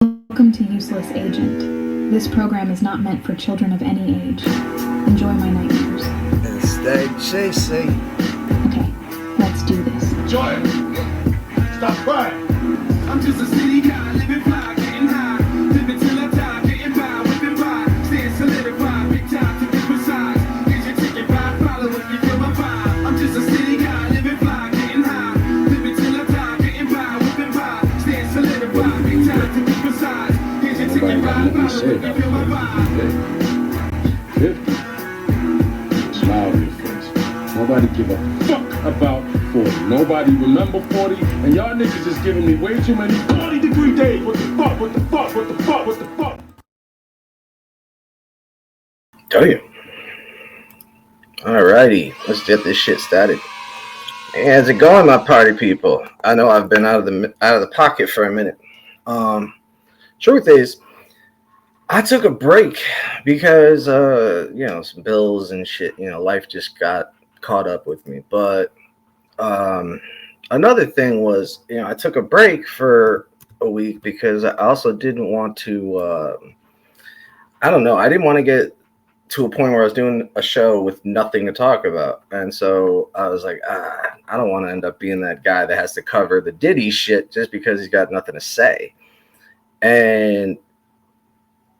Welcome to Useless Agent. This program is not meant for children of any age. Enjoy my nightmares. Stay chasing. Okay, let's do this. Joy, stop crying. I'm just a city guy, living fly, getting high. Living till I die, getting by, whipping by. Staying solidified, big time to be precise. Here's your ticket, ride, follow if you feel my vibe. I'm just a city guy, living fly, getting high. Living till I die, getting by, whipping by. Staying solidified, big time to be precise. Here's your ticket, ride, follow if you feel my vibe. 50. Smile on your face. Nobody give a fuck about 40. Nobody remember 40. And y'all niggas just giving me way too many 40-degree days. What the fuck? What the fuck? What the fuck? What the fuck? Tell you. Alrighty, let's get this shit started. Hey, how's it going, my party people? I know I've been out of the pocket for a minute. Truth is, I took a break because some bills and shit. Life just got caught up with me. But another thing was, I took a break for a week because I also didn't want to. I didn't want to get to a point where I was doing a show with nothing to talk about. And so I was like, I don't want to end up being that guy that has to cover the Diddy shit just because he's got nothing to say. And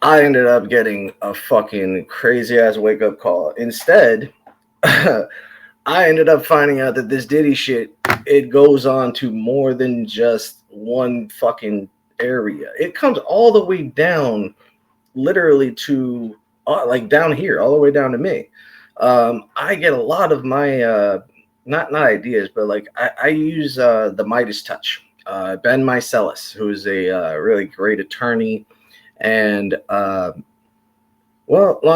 I ended up getting a fucking crazy ass wake up call. Instead, I ended up finding out that this Diddy shit, it goes on to more than just one fucking area. It comes all the way down, literally to down here, all the way down to me. I get a lot of my not ideas, but I use the Midas touch. Ben Mycelis, who's a really great attorney. And long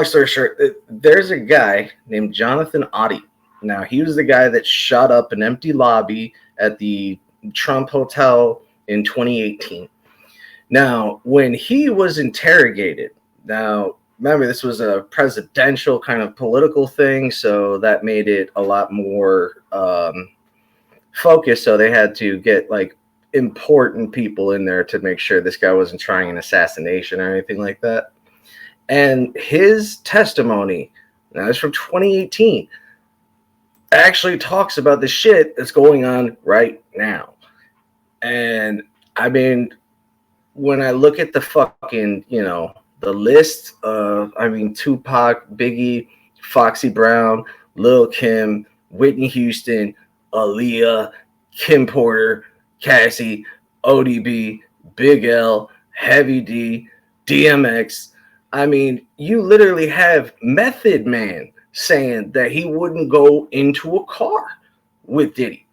story short, there's a guy named Johnathon Oddi. Now, he was the guy that shot up an empty lobby at the Trump Hotel in 2018. Now, when he was interrogated, now remember, this was a presidential kind of political thing, so that made it a lot more focused. So they had to get important people in there to make sure this guy wasn't trying an assassination or anything like that. And his testimony, now it's from 2018, actually talks about the shit that's going on right now. And I mean, when I look at the fucking, the list of, Tupac, Biggie, Foxy Brown, Lil' Kim, Whitney Houston, Aaliyah, Kim Porter, Cassie, ODB, Big L, Heavy D, DMX. I mean, you literally have Method Man saying that he wouldn't go into a car with Diddy.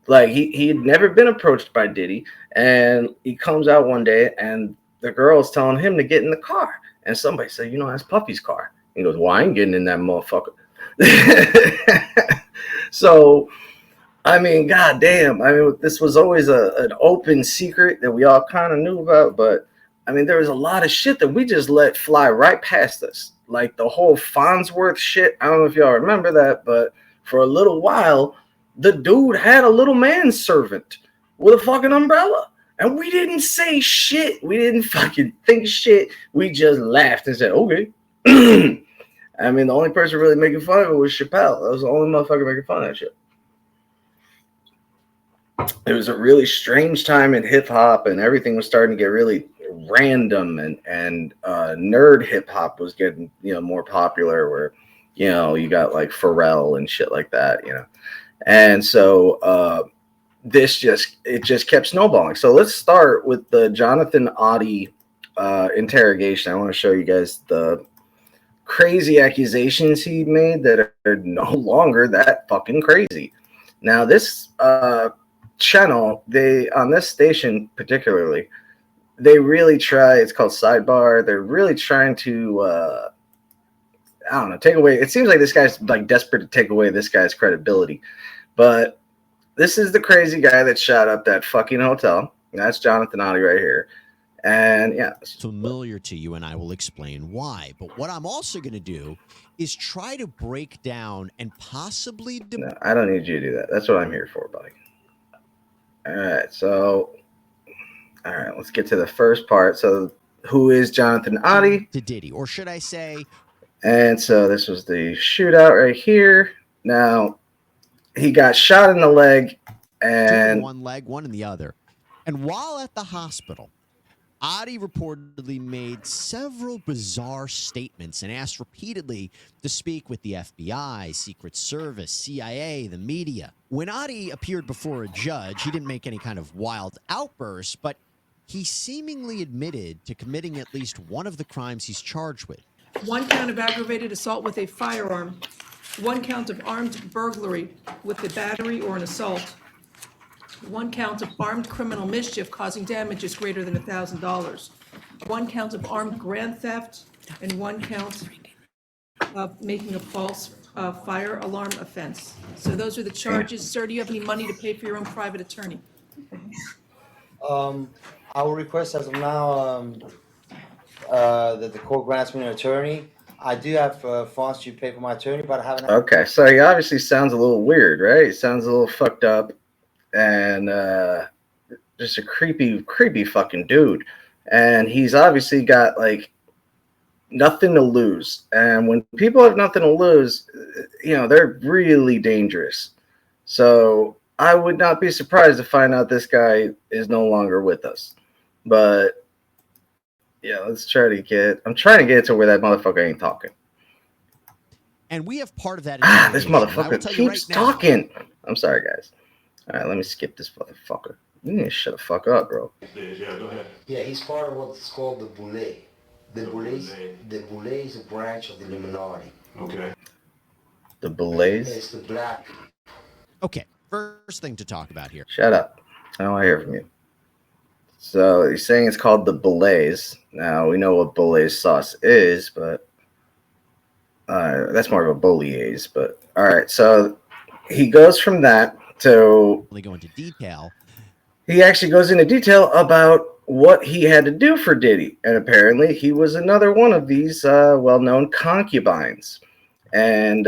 Like, he had never been approached by Diddy, and he comes out one day, and the girl's telling him to get in the car. And somebody said, that's Puffy's car. He goes, well, I ain't getting in that motherfucker. So, goddamn. This was always an open secret that we all kind of knew about, but there was a lot of shit that we just let fly right past us. Like the whole Farnsworth shit. I don't know if y'all remember that, but for a little while, the dude had a little manservant with a fucking umbrella. And we didn't say shit. We didn't fucking think shit. We just laughed and said, okay. The only person really making fun of it was Chappelle. That was the only motherfucker making fun of that shit. It was a really strange time in hip hop, and everything was starting to get really random, and nerd hip hop was getting more popular, where you got like Pharrell and shit like that, and so it just kept snowballing. So let's start with the Johnathon Oddi interrogation. I want to show you guys the crazy accusations he made that are no longer that fucking crazy. Now this channel, on this station particularly, they really try, it's called Sidebar, they're really trying to take away, it seems like this guy's desperate to take away this guy's credibility. But this is the crazy guy that shot up that fucking hotel. That's Johnathon Oddi right here. And yeah, it's familiar to you, and I will explain why. But what I'm also going to do is try to break down and possibly no, I don't need you to do that. That's what I'm here for, buddy. All right, so All right, let's get to the first part. So, who is Johnathon Oddi? To Diddy, or should I say? And so this was the shootout right here. Now, he got shot in the leg, Two in and one leg, one in the other. And while at the hospital, Oddi reportedly made several bizarre statements and asked repeatedly to speak with the FBI, Secret Service, CIA, the media. When Oddi appeared before a judge, he didn't make any kind of wild outbursts, but he seemingly admitted to committing at least one of the crimes he's charged with. 1 count of aggravated assault with a firearm, 1 count of armed burglary with a battery or an assault, 1 count of armed criminal mischief causing damages greater than $1,000, 1 count of armed grand theft, and 1 count of making a false fire alarm offense. So those are the charges. Sir, do you have any money to pay for your own private attorney? I will request as of now that the court grants me an attorney. I do have funds to pay for my attorney, but I haven't. okay, so he obviously sounds a little weird, right? He sounds a little fucked up, and just a creepy fucking dude. And he's obviously got like nothing to lose. And when people have nothing to lose, you know, they're really dangerous. So I would not be surprised to find out this guy is no longer with us. But yeah, let's try to get. I'm trying to get to where that motherfucker ain't talking. And we have part of that. This interrogation. I will motherfucker tell you keeps right now, talking. I'm sorry, guys. All right, let me skip this motherfucker. You need to shut the fuck up, bro. Yeah, go ahead. Yeah, he's part of what's called the Boule. The Boule is a branch of the Illuminati. Okay. The Belays. It's the black. Okay, first thing to talk about here. Shut up. I don't want to hear from you. So he's saying it's called the Belays. Now we know what Belays sauce is, but that's more of a bolognese. But all right, so he goes from that to Really go into detail. he actually goes into detail about what he had to do for Diddy, and apparently he was another one of these well-known concubines. And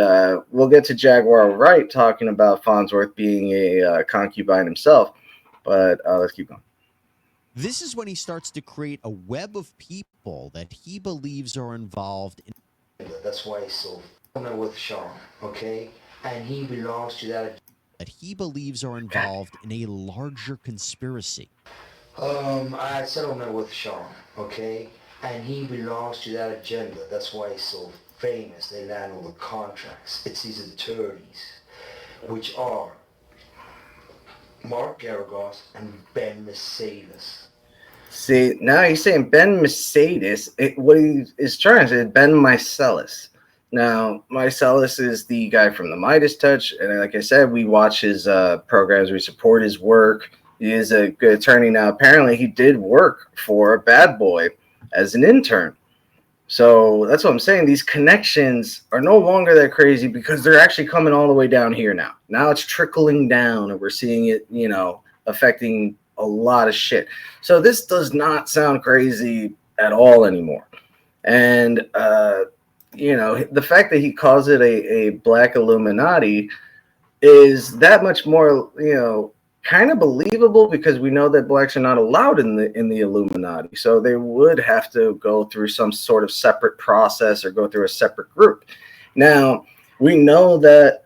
we'll get to Jaguar Wright talking about Farnsworth being a concubine himself, but let's keep going. This is when he starts to create a web of people that he believes are involved in. That's why he's so with Sean, okay? And he belongs to that. That he believes are involved in a larger conspiracy. I settlement with Sean, okay? And he belongs to that agenda. That's why he's so famous. They land all the contracts. It's his attorneys, which are Mark Garagos and Ben Mercedes. See, now he's saying Ben Mercedes. What he is trying to say is Ben Mycelis. Now, Mycelis is the guy from the Midas Touch. And like I said, we watch his programs. We support his work. He is a good attorney. Now, apparently he did work for Bad Boy as an intern. So that's what I'm saying. These connections are no longer that crazy because they're actually coming all the way down here now. Now it's trickling down and we're seeing it, you know, affecting a lot of shit. So this does not sound crazy at all anymore. And, you know, the fact that he calls it a black Illuminati is that much more, you know, kind of believable because we know that blacks are not allowed in the Illuminati. So they would have to go through some sort of separate process or go through a separate group. Now, we know that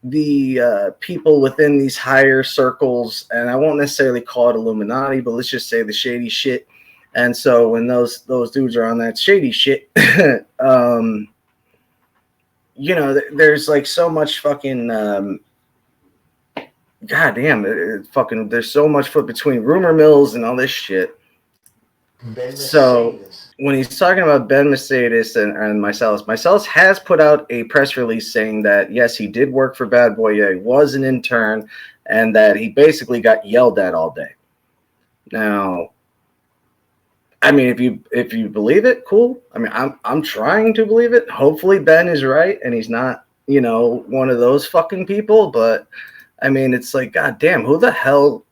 the people within these higher circles, and I won't necessarily call it Illuminati, but let's just say the shady shit. And so when those dudes are on that shady shit, you know, there's like so much fucking goddamn, fucking, there's so much foot between rumor mills and all this shit. So when he's talking about Ben Mercedes and Mycelis has put out a press release saying that, yes, he did work for Bad Boy. Yeah, he was an intern and that he basically got yelled at all day. Now, I mean, if you believe it, cool. I mean, I'm trying to believe it. Hopefully Ben is right and he's not, you know, one of those fucking people, but I mean, it's like, God damn, who the hell?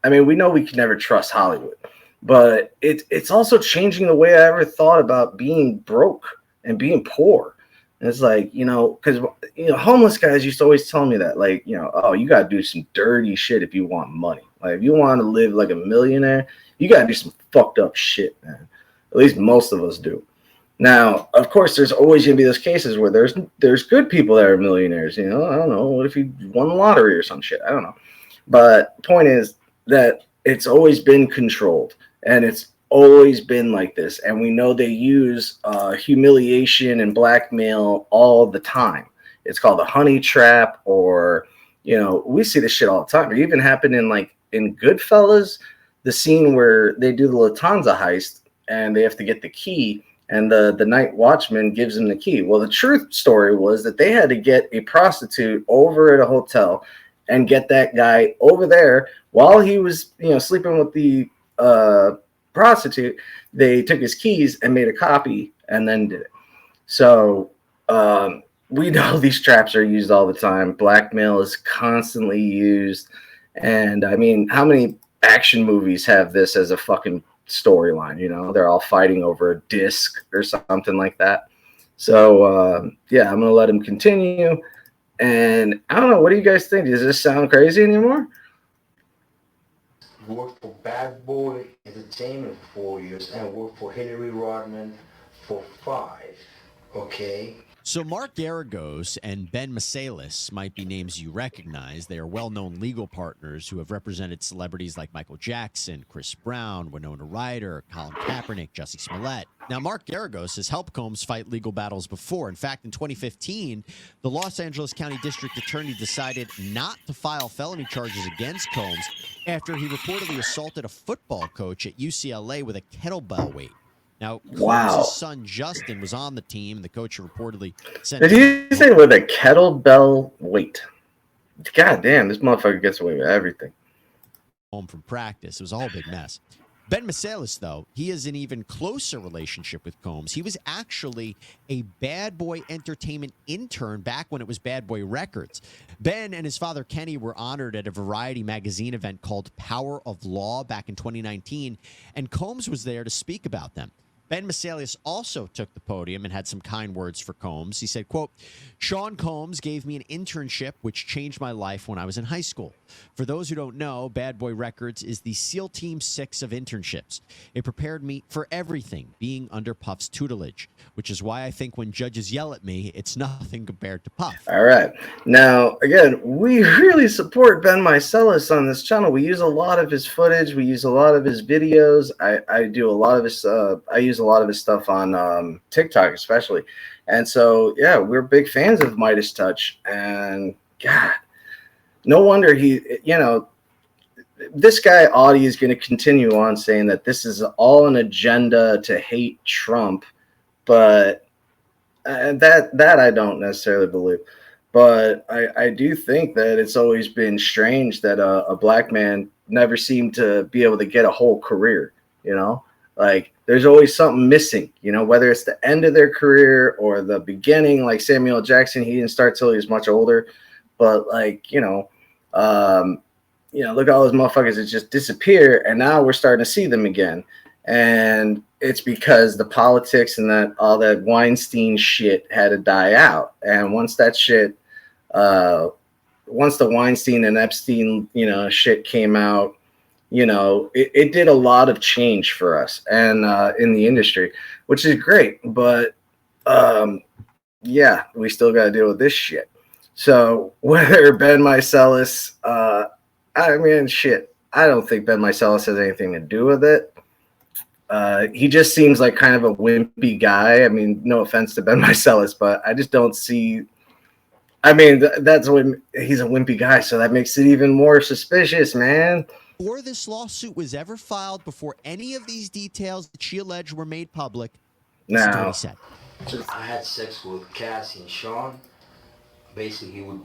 I mean, we know we can never trust Hollywood, but it's also changing the way I ever thought about being broke and being poor. And it's like, because homeless guys used to always tell me that, like, oh, you gotta do some dirty shit if you want money. Like, if you want to live like a millionaire, you gotta do some fucked up shit, man. At least most of us do. Now, of course, there's always gonna be those cases where there's good people that are millionaires. I don't know. What if you won the lottery or some shit? I don't know. But point is that it's always been controlled, and it's always been like this. And we know they use humiliation and blackmail all the time. It's called a honey trap, or we see this shit all the time. It even happened in Goodfellas, the scene where they do the Lufthansa heist and they have to get the key, and the night watchman gives them the key. Well, the truth story was that they had to get a prostitute over at a hotel and get that guy over there while he was, sleeping with the prostitute. They took his keys and made a copy and then did it. So we know these traps are used all the time. Blackmail is constantly used. And I mean, how many action movies have this as a fucking storyline? They're all fighting over a disc or something like that. So yeah, I'm gonna let him continue. And I don't know, what do you guys think? Does this sound crazy anymore? Worked for Bad Boy Entertainment for 4 years and worked for Hillary Rodman for 5. Okay? So Mark Garagos and Ben Masalis might be names you recognize. They are well-known legal partners who have represented celebrities like Michael Jackson, Chris Brown, Winona Ryder, Colin Kaepernick, Jussie Smollett. Now, Mark Garagos has helped Combs fight legal battles before. In fact, in 2015, the Los Angeles County District Attorney decided not to file felony charges against Combs after he reportedly assaulted a football coach at UCLA with a kettlebell weight. Now, Combs' son Justin was on the team. The coach reportedly sent. Did he say with a kettlebell weight? God damn, this motherfucker gets away with everything. Home from practice. It was all a big mess. Ben Masalis, though, he has an even closer relationship with Combs. He was actually a Bad Boy Entertainment intern back when it was Bad Boy Records. Ben and his father Kenny were honored at a Variety magazine event called Power of Law back in 2019, and Combs was there to speak about them. Ben Masalis also took the podium and had some kind words for Combs. He said, quote, "Sean Combs gave me an internship which changed my life when I was in high school. For those who don't know, Bad Boy Records is the SEAL Team 6 of internships. It prepared me for everything being under Puff's tutelage, which is why I think when judges yell at me, it's nothing compared to Puff." All right. Now, again, we really support Ben Masalis on this channel. We use a lot of his footage. We use a lot of his videos. I do a lot of his, I use a lot of his stuff on TikTok especially. And so, yeah, we're big fans of Midas Touch. And God, no wonder this guy Oddi is going to continue on saying that this is all an agenda to hate Trump. But that I don't necessarily believe. But I do think that it's always been strange that a black man never seemed to be able to get a whole career, Like, there's always something missing, whether it's the end of their career or the beginning. Like Samuel Jackson, he didn't start till he was much older. But look at all those motherfuckers that just disappear, and now we're starting to see them again. And it's because the politics and that all that Weinstein shit had to die out. And once that shit, once the Weinstein and Epstein, shit came out, it did a lot of change for us and in the industry, which is great. But yeah, we still got to deal with this shit. So whether Ben Masalis, I don't think Ben Masalis has anything to do with it. He just seems like kind of a wimpy guy. I mean, no offense to Ben Masalis, but I just don't see. I mean, that's when he's a wimpy guy, so that makes it even more suspicious, man. Before this lawsuit was ever filed, before any of these details that she alleged were made public, this is what he said. I had sex with Cassie and Sean. Basically, he would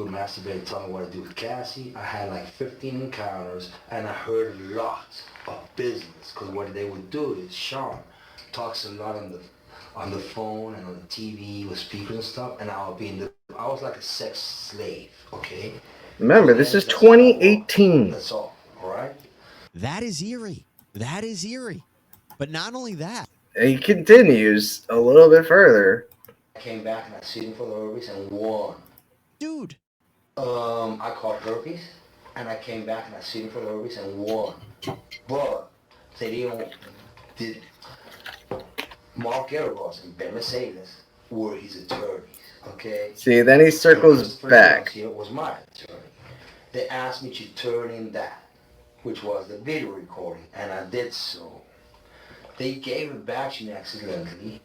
masturbate and tell me what to do with Cassie. I had like 15 encounters, and I heard a lot of business. Because what they would do is Sean talks a lot on the phone and on the TV with speakers and stuff, and I was like a sex slave. Okay. Remember, this is 2018. That's all. All right. That is eerie. That is eerie. But not only that. He continues a little bit further. came back and I sued him for the herpes and won. Dude. I caught herpes, and I came back and I sued him for the herpes and won. But they did. Mark Eros and Ben Mercedes were his attorneys. Okay. See, then he circles back. Here was my attorney. They asked me to turn in that, which was the video recording, and I did so. They gave it back to me accidentally,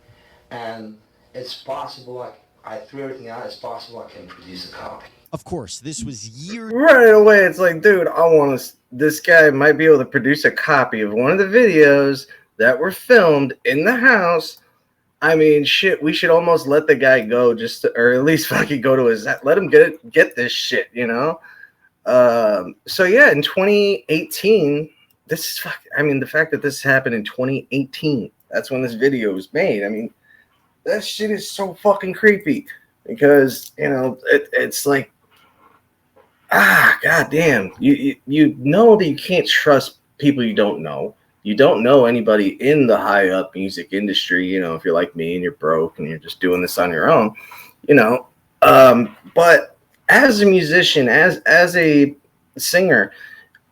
and it's possible I threw everything out. It's possible I can produce a copy. Of course, this was years. Right away, it's like, dude, I want to. This guy might be able to produce a copy of one of the videos that were filmed in the house. I mean, shit, we should almost let the guy go, or at least fucking go to his. Let him get this shit, you know. So yeah, in 2018, this is fucking. I mean, the fact that this happened in 2018, that's when this video was made. I mean, that shit is so fucking creepy because it's like. Goddamn! You know that you can't trust people you don't know. You don't know anybody in the high up music industry. You know, if you're like me and you're broke and you're just doing this on your own, you know. But as a musician, as a singer,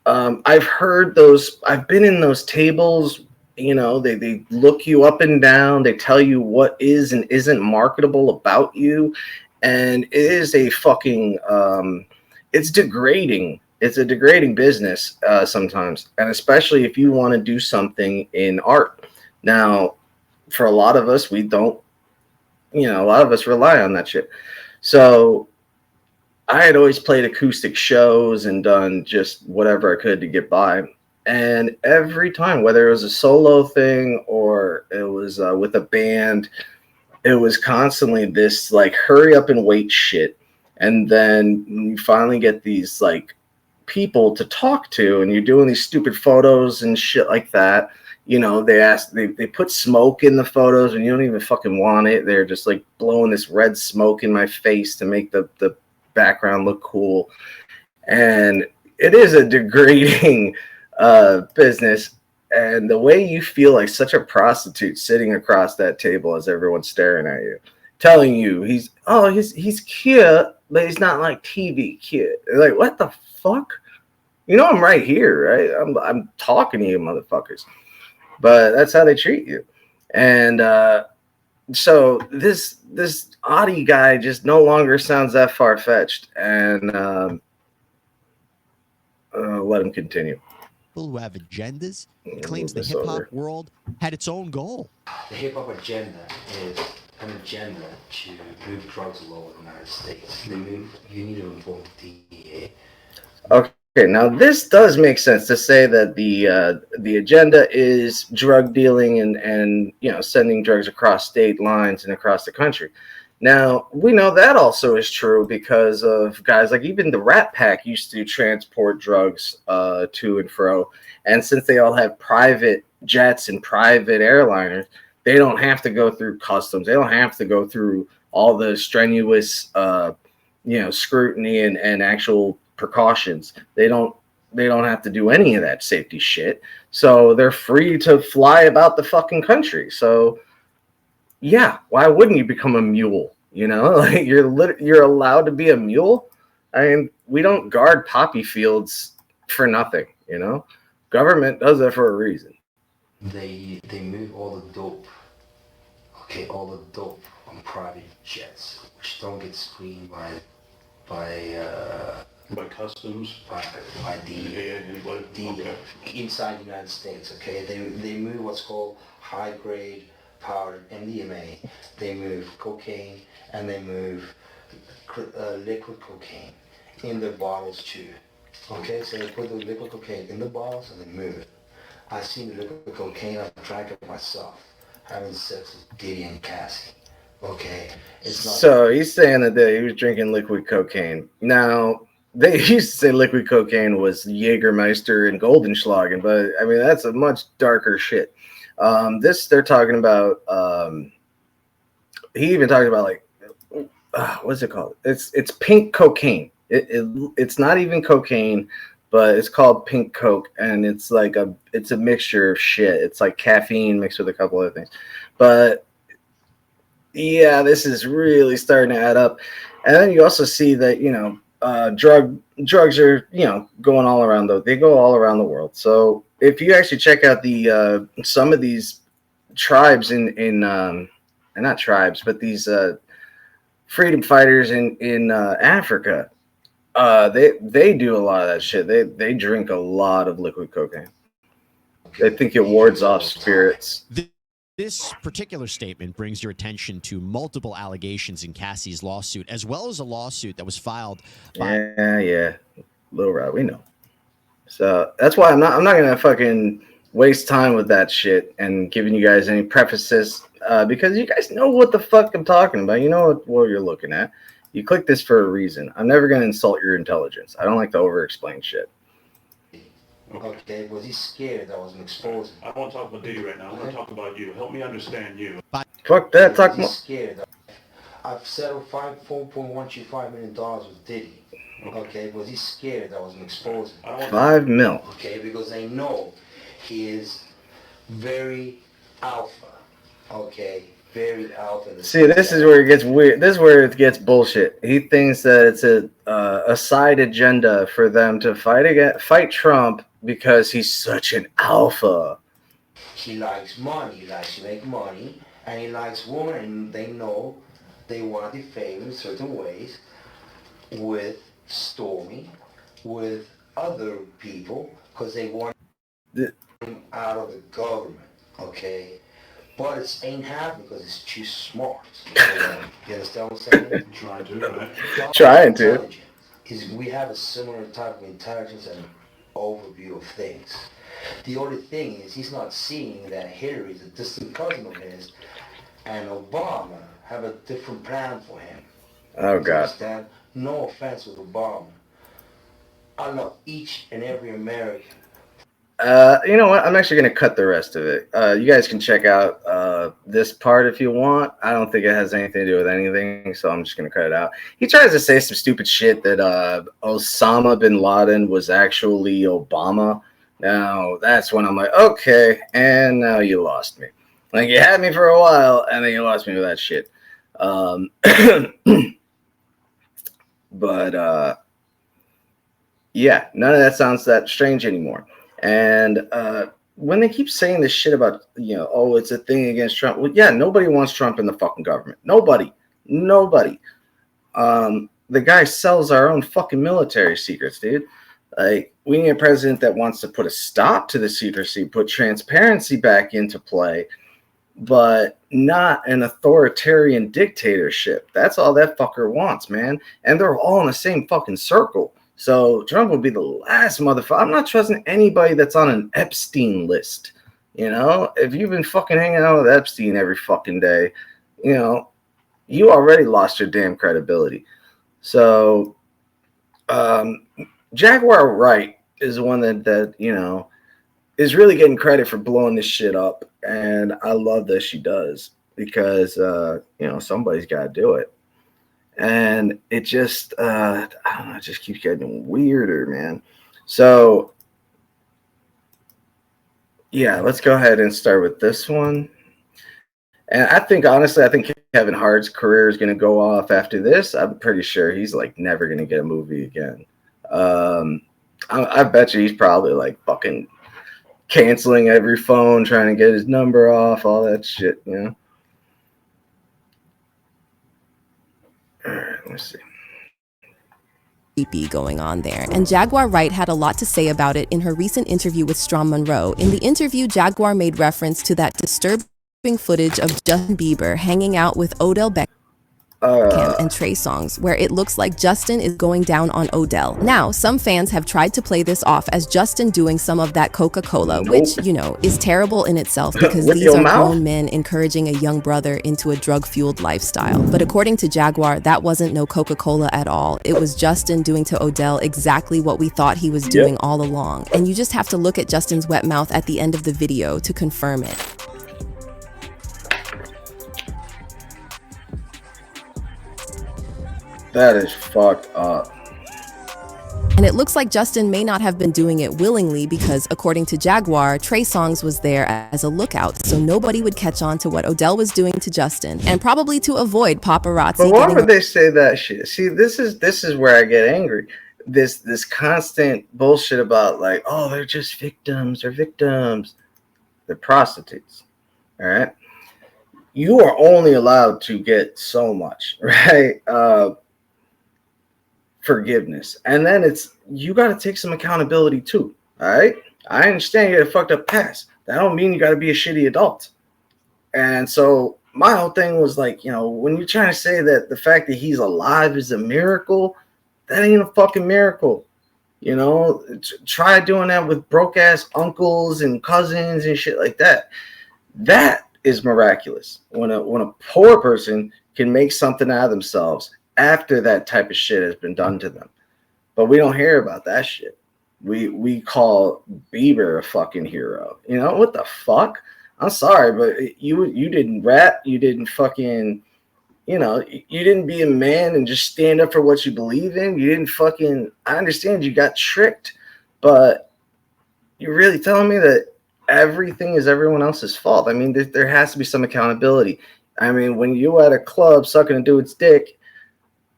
I've heard those. I've been in those tables. You know, they look you up and down. They tell you what is and isn't marketable about you, and it is a fucking. It's degrading. It's a degrading business sometimes, and especially if you want to do something in art. Now, for a lot of us, we don't. A lot of us rely on that shit. So, I had always played acoustic shows and done just whatever I could to get by. And every time, whether it was a solo thing or it was with a band, it was constantly this like hurry up and wait shit. And then you finally get these like people to talk to, and you're doing these stupid photos and shit like that. You know, they put smoke in the photos and you don't even fucking want it. They're just like blowing this red smoke in my face to make the background look cool. And it is a degrading business. And the way you feel like such a prostitute sitting across that table as everyone's staring at you, telling you he's cute, but he's not like TV cute. Like, what the fuck? You know, I'm right here, right? I'm talking to you, motherfuckers. But that's how they treat you. And so this Oddi guy just no longer sounds that far-fetched. And let him continue. People who have agendas. He claims the hip-hop world had its own goal. The hip-hop agenda is an agenda to move drugs all over the United States. You need to inform the DEA. Okay, now this does make sense to say that the agenda is drug dealing and sending drugs across state lines and across the country. Now, we know that also is true because of guys like even the Rat Pack used to transport drugs to and fro. And since they all have private jets and private airliners, they don't have to go through customs. They don't have to go through all the strenuous, scrutiny and actual precautions. They don't have to do any of that safety shit. So they're free to fly about the fucking country. So yeah, why wouldn't you become a mule? You know, like you're allowed to be a mule. I mean, we don't guard poppy fields for nothing. You know, government does that for a reason. They move all the dope. Okay, all the dope on private jets, which don't get screened by customs, by the inside the United States. Okay, they move what's called high grade powder MDMA. They move cocaine and they move liquid cocaine in their bottles too. Okay, so they put the liquid cocaine in the bottles and they move it. I've seen the liquid cocaine. I've drank it myself, having sex with Diddy and Cassie. Okay, it's not. So he's saying that he was drinking liquid cocaine. Now they used to say liquid cocaine was Jägermeister and Goldenschlagen, but I mean that's a much darker shit. This they're talking about. He even talked about like what's it called? It's pink cocaine. It's not even cocaine, but it's called pink coke, and it's like it's a mixture of shit. It's like caffeine mixed with a couple other things, but yeah, this is really starting to add up. And then you also see that, drugs are, going all around they go all around the world. So if you actually check out the some of these tribes in not tribes, but these freedom fighters in Africa, they do a lot of that shit. They drink a lot of liquid cocaine. They think it wards off spirits. This particular statement brings your attention to multiple allegations in Cassie's lawsuit, as well as a lawsuit that was filed by Lil Rod, we know. So that's why I'm not gonna fucking waste time with that shit and giving you guys any prefaces, because you guys know what the fuck I'm talking about. You know what you're looking at. You click this for a reason. I'm never gonna insult your intelligence. I don't like to over-explain shit. Okay, was he scared that I was gonna expose him? I don't want to talk about Diddy right now. I want to talk about you. Help me understand you. Fuck that. Talk Was he more. scared? I've settled $4.125 million with Diddy. Okay, was he scared that I was gonna expose him? $5 million. Okay, because they know he is very alpha. Okay, very alpha. See, this is where it gets weird. This is where it gets bullshit. He thinks that it's a side agenda for them to fight Trump because he's such an alpha. He likes money. He likes to make money, and he likes women. And they know they want to defame him in certain ways with Stormy, with other people, because they want him out of the government. Okay. But it ain't happening because it's too smart. You understand what I'm saying? Trying to, right? Trying to. We have a similar type of intelligence and overview of things. The only thing is he's not seeing that Hillary is a distant cousin of his and Obama have a different plan for him. Oh, God. Understand? No offense with Obama. I love each and every American. You know what? I'm actually going to cut the rest of it. You guys can check out this part if you want. I don't think it has anything to do with anything, so I'm just going to cut it out. He tries to say some stupid shit that Osama bin Laden was actually Obama. Now, that's when I'm like, okay, and now you lost me. Like, you had me for a while, and then you lost me with that shit. But, yeah, none of that sounds that strange anymore. And when they keep saying this shit about, it's a thing against Trump. Well, yeah, nobody wants Trump in the fucking government. Nobody. The guy sells our own fucking military secrets, dude. Like, we need a president that wants to put a stop to the secrecy, put transparency back into play, but not an authoritarian dictatorship. That's all that fucker wants, man. And they're all in the same fucking circle. So Trump will be the last motherfucker. I'm not trusting anybody that's on an Epstein list. If you've been fucking hanging out with Epstein every fucking day, you already lost your damn credibility. So Jaguar Wright is the one that is really getting credit for blowing this shit up. And I love that she does because, somebody's got to do it. And it just, I don't know, it just keeps getting weirder, man. So, yeah, let's go ahead and start with this one. And honestly, I think Kevin Hart's career is going to go off after this. I'm pretty sure he's like never going to get a movie again. I bet you he's probably like fucking canceling every phone, trying to get his number off, all that shit, All right, let's see. Creepy going on there, and Jaguar Wright had a lot to say about it in her recent interview with Strom Monroe. In the interview, Jaguar made reference to that disturbing footage of Justin Bieber hanging out with Odell Beckham and Trey Songz, where it looks like Justin is going down on Odell. Now, some fans have tried to play this off as Justin doing some of that Coca-Cola, which, is terrible in itself because these are grown men encouraging a young brother into a drug-fueled lifestyle. But according to Jaguar, that wasn't no Coca-Cola at all. It was Justin doing to Odell exactly what we thought he was doing all along. And you just have to look at Justin's wet mouth at the end of the video to confirm it. That is fucked up. And it looks like Justin may not have been doing it willingly because, according to Jaguar, Trey Songz was there as a lookout, so nobody would catch on to what Odell was doing to Justin, and probably to avoid paparazzi. But why would they say that shit? See, this is where I get angry. This constant bullshit about like, oh, they're just victims. They're victims. They're prostitutes. All right. You are only allowed to get so much, right? Forgiveness, and then you got to take some accountability too. All right, I understand you had a fucked up past. That don't mean you got to be a shitty adult. And so my whole thing was like, when you're trying to say that the fact that he's alive is a miracle, that ain't a fucking miracle. Try doing that with broke ass uncles and cousins and shit like that. That is miraculous. When a poor person can make something out of themselves after that type of shit has been done to them. But we don't hear about that shit. We call Bieber a fucking hero. What the fuck? I'm sorry, but you didn't rap. You didn't fucking, you didn't be a man and just stand up for what you believe in. You didn't fucking, I understand you got tricked, but you're really telling me that everything is everyone else's fault. I mean, there has to be some accountability. I mean, when you at a club sucking a dude's dick,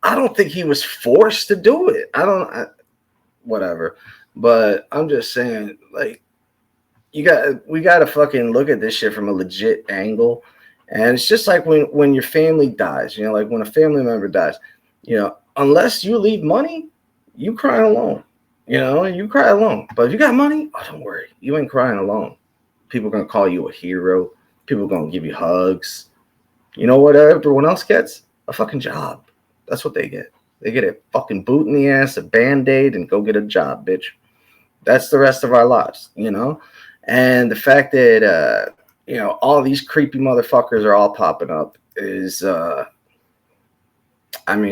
I don't think he was forced to do it. Whatever. But I'm just saying, like, we got to fucking look at this shit from a legit angle. And it's just like when your family dies, like when a family member dies, unless you leave money, you cry alone. You cry alone. But if you got money, oh, don't worry. You ain't crying alone. People are going to call you a hero. People are going to give you hugs. You know what everyone else gets? A fucking job. That's what they get. They get a fucking boot in the ass, a Band-Aid, and go get a job, bitch. That's the rest of our lives, And the fact that, all these creepy motherfuckers are all popping up is,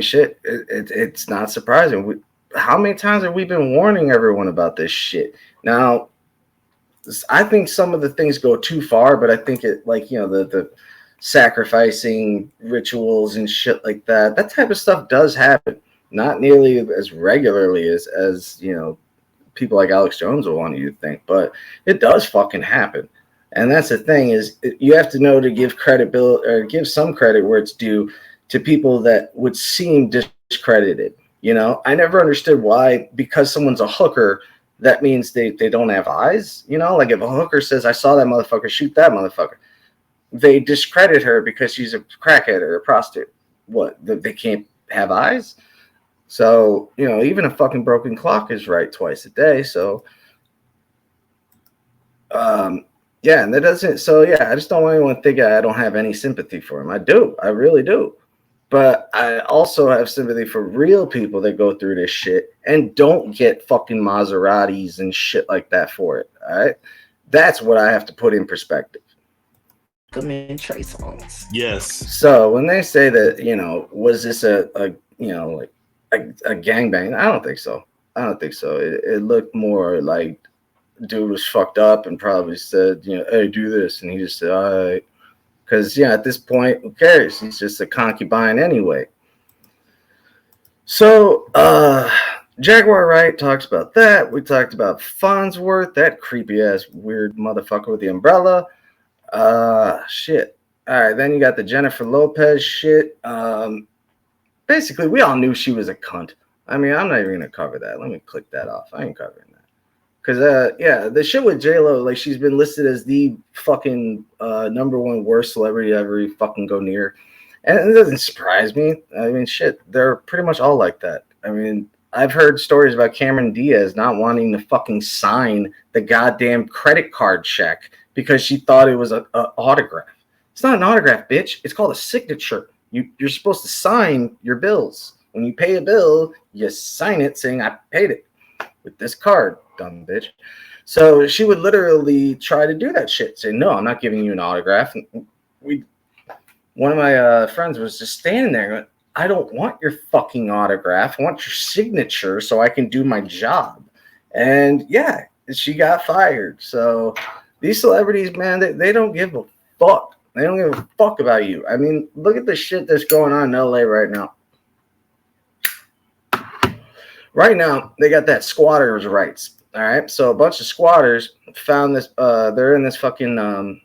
shit, it's not surprising. How many times have we been warning everyone about this shit? Now, I think some of the things go too far, but I think the sacrificing rituals and shit like that type of stuff does happen, not nearly as regularly as people like Alex Jones will want you to think, but it does fucking happen. And that's the thing, is you have to know to give credibility or give some credit where it's due to people that would seem discredited. I never understood why, because someone's a hooker, that means they don't have eyes. Like if a hooker says, I saw that motherfucker, shoot that motherfucker, they discredit her because she's a crackhead or a prostitute. What? They can't have eyes? So, even a fucking broken clock is right twice a day. So, yeah, and that doesn't. So, yeah, I just don't want anyone to think I don't have any sympathy for him. I do. I really do. But I also have sympathy for real people that go through this shit and don't get fucking Maseratis and shit like that for it. All right. That's what I have to put in perspective. Come in, Trey Songz. Yes. So when they say that, was this a gangbang? I don't think so. It looked more like dude was fucked up and probably said, hey, do this. And he just said, all right. Because, at this point, who cares? He's just a concubine anyway. So, Jaguar Wright talks about that. We talked about Farnsworth, that creepy-ass weird motherfucker with the umbrella. Shit. All right, then you got the Jennifer Lopez shit. Basically, we all knew she was a cunt. I mean, I'm not even going to cover that. Let me click that off. I ain't covering that. Because, the shit with J-Lo, like, she's been listed as the fucking number one worst celebrity to ever fucking go near. And it doesn't surprise me. I mean, shit, they're pretty much all like that. I mean, I've heard stories about Cameron Diaz not wanting to fucking sign the goddamn credit card check because she thought it was an autograph. It's not an autograph, bitch. It's called a signature. You're supposed to sign your bills. When you pay a bill, you sign it saying, I paid it with this card. Dumb bitch. So she would literally try to do that shit. Say, no, I'm not giving you an autograph. One of my friends was just standing there going, I don't want your fucking autograph. I want your signature so I can do my job. And yeah, she got fired. So these celebrities, man, they don't give a fuck. They don't give a fuck about you. I mean, look at the shit that's going on in LA right now. Right now, they got that squatters' rights. All right, so a bunch of squatters found this. They're in this fucking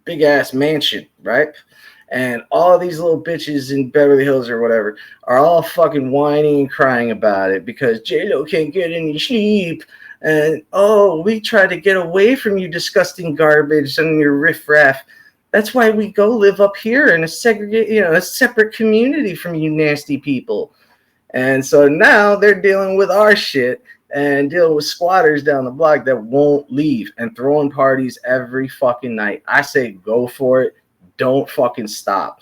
big ass mansion, right? And all these little bitches in Beverly Hills or whatever are all fucking whining and crying about it because J-Lo can't get any sleep. And oh, we try to get away from you disgusting garbage and your riffraff. That's why we go live up here in a a separate community from you nasty people. And so now they're dealing with our shit and dealing with squatters down the block that won't leave and throwing parties every fucking night. I say go for it. Don't fucking stop.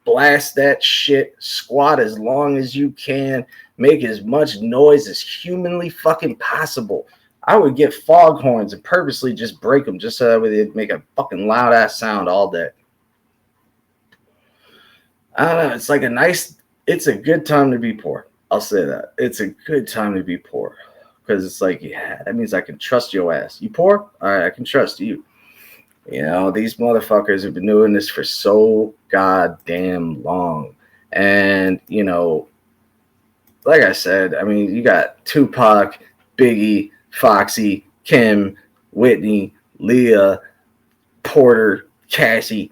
Blast that shit. Squat as long as you can. Make as much noise as humanly fucking possible. I would get foghorns and purposely just break them just so that way they'd make a fucking loud ass sound all day. I don't know. It's like it's a good time to be poor. I'll say that. It's a good time to be poor. Because it's like, yeah, that means I can trust your ass. You poor? All right, I can trust you. You know, these motherfuckers have been doing this for so goddamn long. And, you know, like I said, I mean, you got Tupac, Biggie, Foxy, Kim, Whitney, Leah, Porter, Cassie,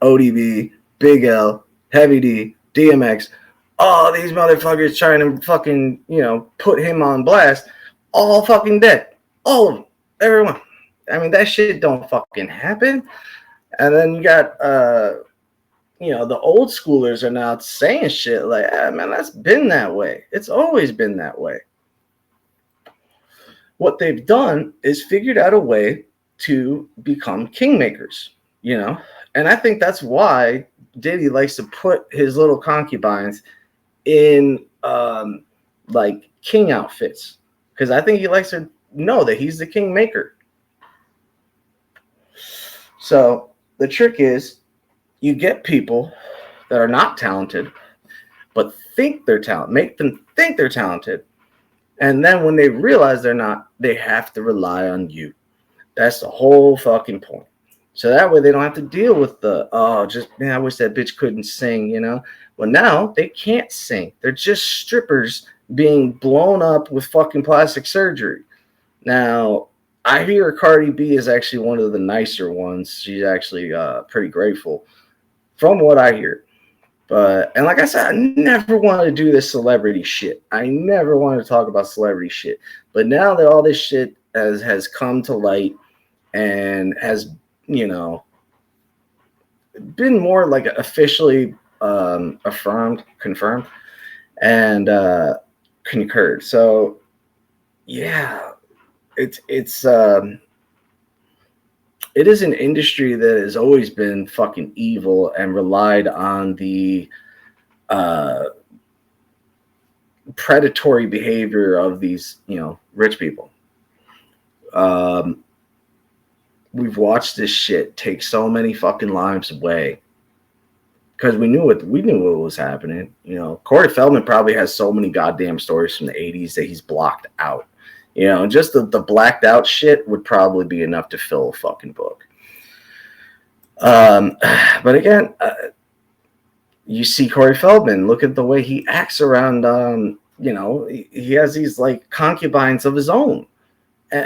ODB, Big L, Heavy D, DMX. All these motherfuckers trying to fucking, you know, put him on blast. All fucking dead. All of them. Everyone. I mean, that shit don't fucking happen. And then you got, you know, the old schoolers are now saying shit like, ah, man, that's been that way. It's always been that way. What they've done is figured out a way to become kingmakers, you know? And I think that's why Diddy likes to put his little concubines in like king outfits, because I think he likes to know that he's the kingmaker. So the trick is you get people that are not talented but think they're talented, make them think they're talented, and then when they realize they're not, they have to rely on you. That's the whole fucking point. So that way they don't have to deal with the, oh, just, man, I wish that bitch couldn't sing, you know? Well, now they can't sing. They're just strippers being blown up with fucking plastic surgery. Now, I hear Cardi B is actually one of the nicer ones. She's actually pretty grateful from what I hear. But, and like I said, I never wanted to do this celebrity shit. I never wanted to talk about celebrity shit. But now that all this shit has come to light and has, you know, been more like officially confirmed, and concurred. So, yeah, it is an industry that has always been fucking evil and relied on the predatory behavior of these, you know, rich people. We've watched this shit take so many fucking lives away because we knew what was happening. You know, Corey Feldman probably has so many goddamn stories from the 80s that he's blocked out. You know, just the blacked out shit would probably be enough to fill a fucking book. But again, you see Corey Feldman, look at the way he acts around, you know, he has these like concubines of his own.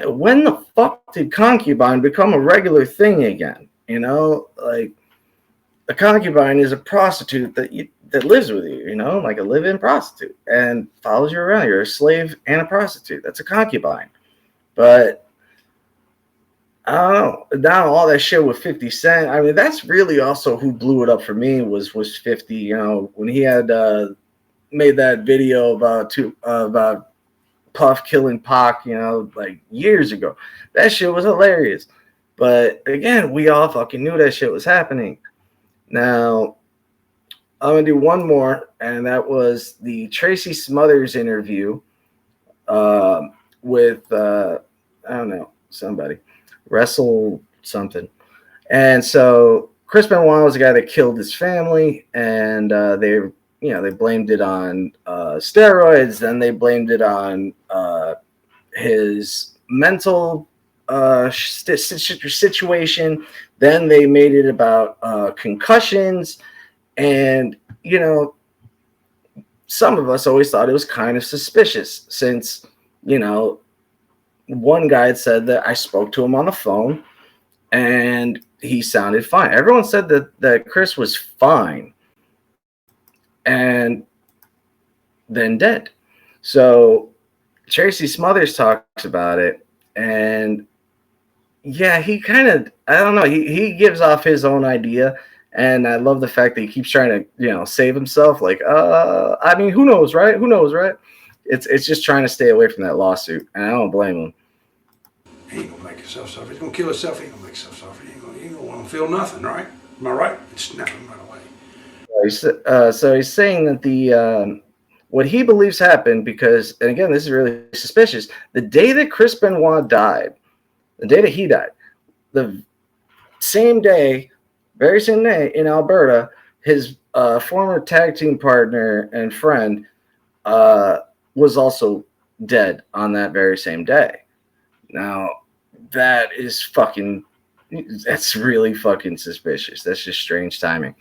When the fuck did concubine become a regular thing again? You know, like a concubine is a prostitute that lives with you, you know, like a live-in prostitute and follows you around. You're a slave and a prostitute. That's a concubine. But I don't know. Now all that shit with 50 Cent, I mean, that's really also who blew it up for me was 50. You know, when he had made that video about Puff killing Pac, you know, like years ago. That shit was hilarious. But again, we all fucking knew that shit was happening. Now, I'm going to do one more, and that was the Tracy Smothers interview with, I don't know, somebody. Wrestle something. And so Chris Benoit was the guy that killed his family, and they blamed it on steroids, then they blamed it on his mental situation, then they made it about concussions. And, you know, some of us always thought it was kind of suspicious since, you know, one guy had said that I spoke to him on the phone and he sounded fine. Everyone said that Chris was fine and then dead. So Tracy Smothers talks about it, and yeah, he kind of, I don't know, he gives off his own idea, and I love the fact that he keeps trying to, you know, save himself. Like, I mean, who knows, right? Who knows, right? It's just trying to stay away from that lawsuit, and I don't blame him. He ain't gonna make himself suffer. He's gonna kill himself. He ain't gonna make himself suffer. He ain't gonna want to feel nothing, right? Am I right? It's snap him right away. So he's saying that the what he believes happened because, and again, this is really suspicious. The day that Chris Benoit died, the day that he died, the same day, very same day in Alberta, his former tag team partner and friend was also dead on that very same day. Now, that is fucking, that's really fucking suspicious. That's just strange timing.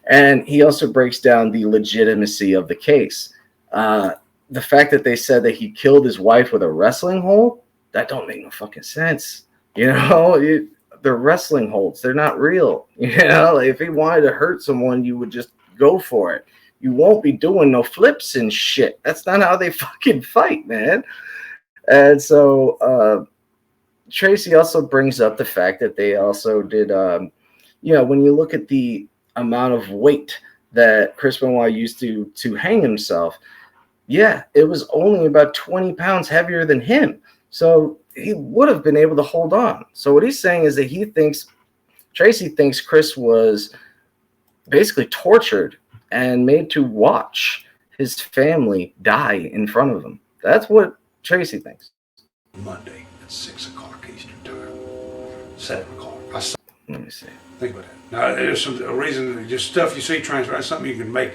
And he also breaks down the legitimacy of the case. The fact that they said that he killed his wife with a wrestling hold, that don't make no fucking sense. You know, they're wrestling holds. They're not real. You know, like if he wanted to hurt someone, you would just go for it. You won't be doing no flips and shit. That's not how they fucking fight, man. And so Tracy also brings up the fact that they also did, you know, when you look at the amount of weight that Chris Benoit used to hang himself, yeah, it was only about 20 pounds heavier than him. So he would have been able to hold on. So what he's saying is that Tracy thinks Chris was basically tortured and made to watch his family die in front of him. That's what Tracy thinks. Monday at 6 o'clock Eastern Time, 7 o'clock. Let me see. Think about that. Now, there's a reason, just stuff you see transparent, something you can make.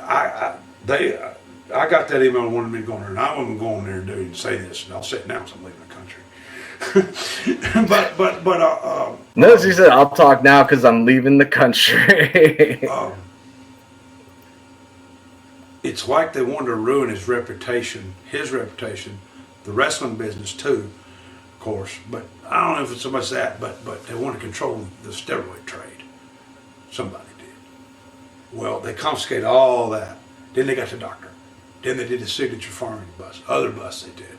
I got that email and wanted me to go in there, and I wasn't going there and say this, and I'll say it now because I'm leaving the country. but Notice he said, I'll talk now because I'm leaving the country. It's like they wanted to ruin his reputation, the wrestling business too, of course. But I don't know if it's so much that, but they want to control the steroid trade. Somebody did. Well, they confiscated all that. Then they got the doctor. Then they did the signature farming bus. Other bus they did.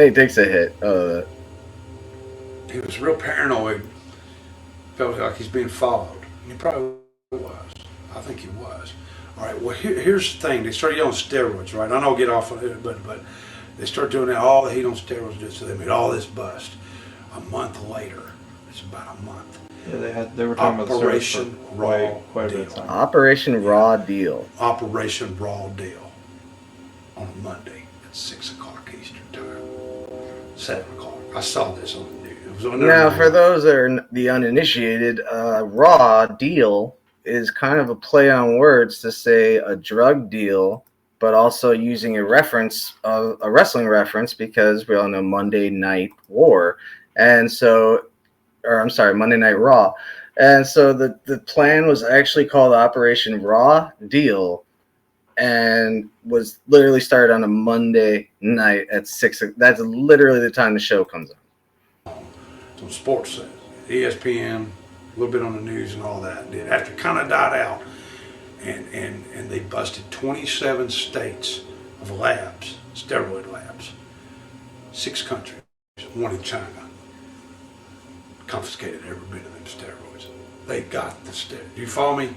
He takes a hit. He was real paranoid. Felt like he's being followed. And he probably was. I think he was. All right, well, here's the thing. They started yelling steroids, right? I know I'll get off on it, but they start doing that, all the heat on steroids did, so they made all this bust. A month later, it's about a month. Yeah, they were talking Operation about the Raw quite a bit of Deal. time. Operation Raw Deal. Operation Raw Deal on Monday at 6 o'clock Eastern Time, 7 o'clock. I saw this on the news. It was on Now, for those that are the uninitiated, Raw Deal is kind of a play on words to say a drug deal, but also using a reference, a wrestling reference, because we all know Monday Night War. And so, or I'm sorry, Monday Night Raw. And so the plan was actually called Operation Raw Deal and was literally started on a Monday night at 6. That's literally the time the show comes on. Some sports, ESPN, a little bit on the news and all that. And after it kind of died out, and they busted 27 states of labs, steroid labs, 6 countries, one in China, confiscated every bit of them steroids. They got the steroids. You follow me?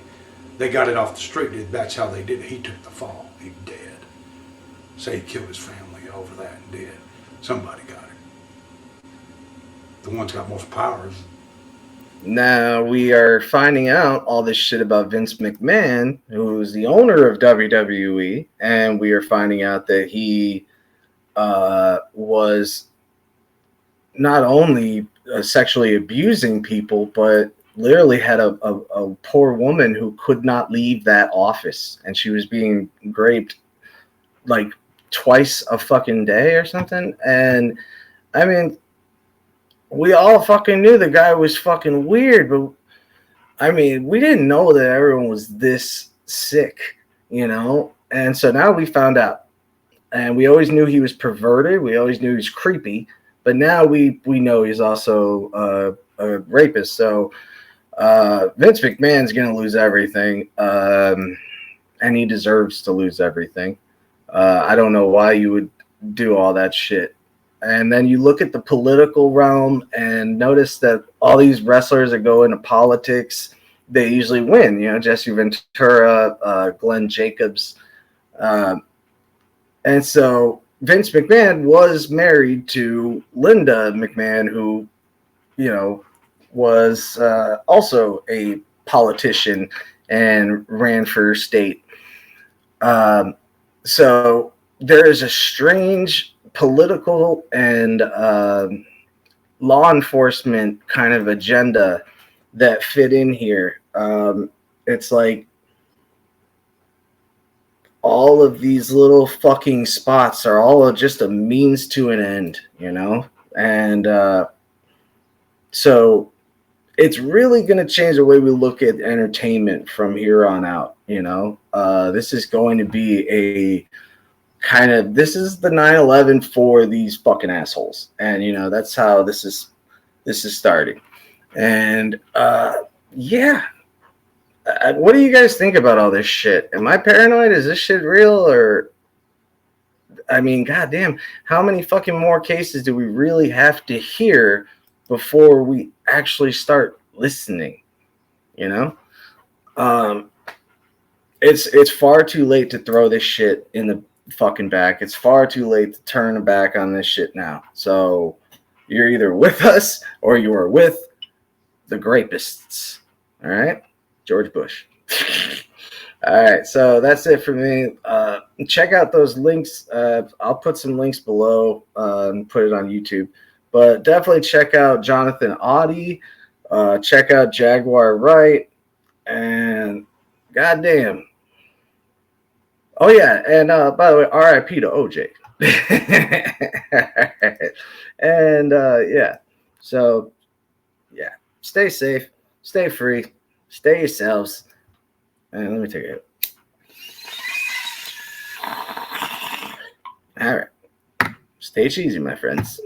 They got it off the street. That's how they did it. He took the fall. He dead. Say he killed his family over that and did. Somebody got it. The one's got most power is. Now we are finding out all this shit about Vince McMahon, who is the owner of WWE, and we are finding out that he was not only sexually abusing people, but literally had a poor woman who could not leave that office, and she was being raped like twice a fucking day or something. And I mean, we all fucking knew the guy was fucking weird, but I mean, we didn't know that everyone was this sick, you know? And so now we found out. And we always knew he was perverted. We always knew he was creepy. But now we know he's also a rapist. So Vince McMahon's going to lose everything. And he deserves to lose everything. I don't know why you would do all that shit. And then you look at the political realm and notice that all these wrestlers that go into politics, they usually win. You know, Jesse Ventura, Glenn Jacobs. And so Vince McMahon was married to Linda McMahon, who, you know, was also a politician and ran for state. So there is a strange political and law enforcement kind of agenda that fit in here. It's like all of these little fucking spots are all just a means to an end, you know? And so it's really going to change the way we look at entertainment from here on out, you know? This is going to be a kind of, this is the 9/11 for these fucking assholes. And, you know, that's how this is starting. And yeah. What do you guys think about all this shit? Am I paranoid? Is this shit real? Or, I mean, goddamn, how many fucking more cases do we really have to hear before we actually start listening? You know? It's far too late to throw this shit in the fucking back. It's far too late to turn back on this shit now. So you're either with us or you are with the grapists. All right? George Bush. All right, so that's it for me. Check out those links. I'll put some links below and put it on YouTube. But definitely check out Johnathon Oddi. Check out Jaguar Wright. And goddamn. Oh, yeah. And by the way, RIP to OJ. And yeah. So, yeah. Stay safe. Stay free. Stay yourselves. And let me take a hit. All right. Stay cheesy, my friends.